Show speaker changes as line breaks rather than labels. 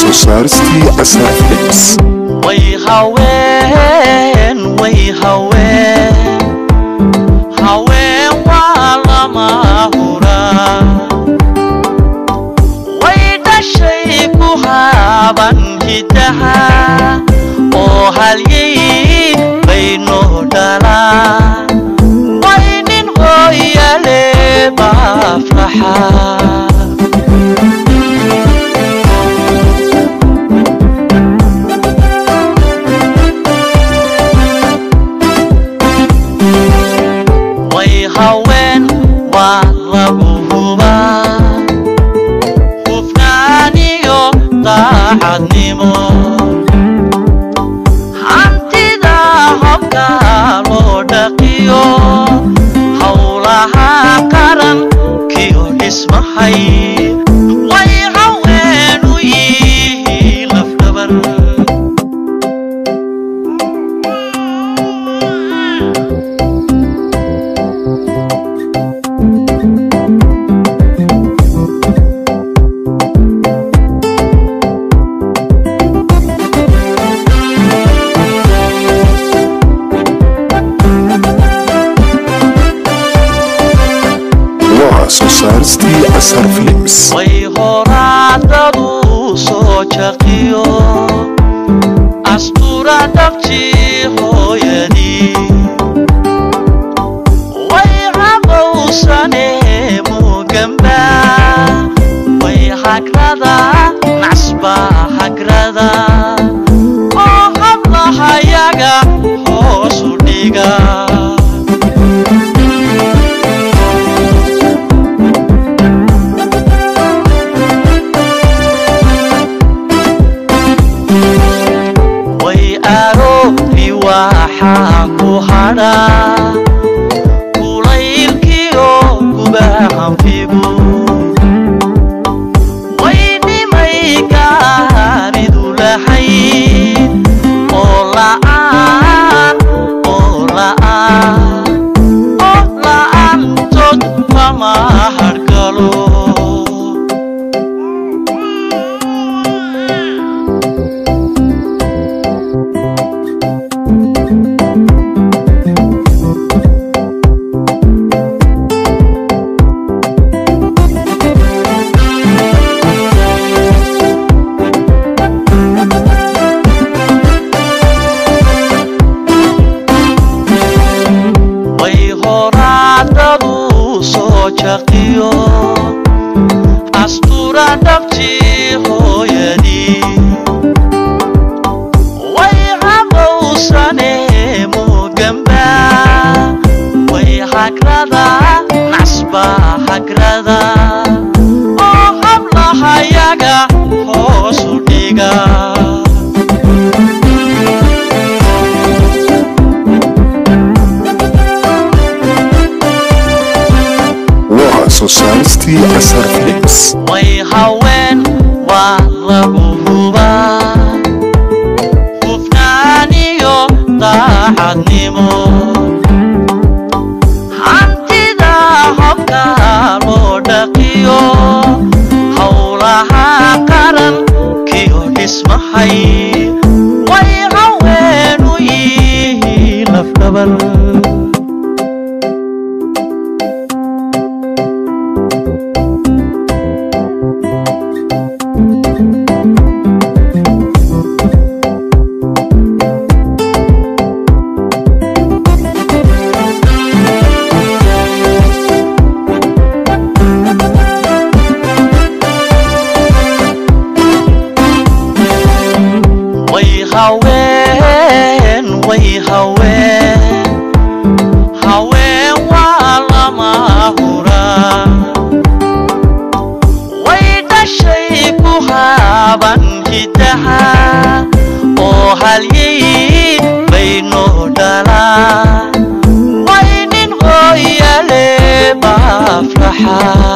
سوسارستي أساف لبس
ويهوين هوين ولا ما هورا ويدا شيكوها بنهتها وهالي بينو دالا وينين هويا لبا فرحا haween waa lagu hubaa hufnaan iyo daacadnimo hantida habka loo dhaqiyo howlaha qarankiyo dhismahay way haween u yihiin lafdhabar
سوسارستي أساف لبس
ويهورادو سوچقيو أستورا دبتي هويدي ويهابو ساني مجنبا ويهاكرادا نعسبا هاكرادا وهبلا هاياغا هوسو ديغا waxaa ku hadha kulaylkiyo gubahanfigu waynimay gaaridu lahayn oo la'aantood lama hargalo chaqiyo astura dabti hoyadi way habowsane mugamba way hagrada nasba hagrada oo hablaha yaga hoosu dhiga
سوسارستي أساف لبس
ويهوين ولغو هبا hufnaan iyo daacadnimo hantida habka loo dhaqiyo howlaha qarankiyo dhismahay way haween u yihiin lafdhabar haween waa lama huraa way dhashay ku haaban hidaha oo halyay bayno dhalaa way nin hooyale baa farxaa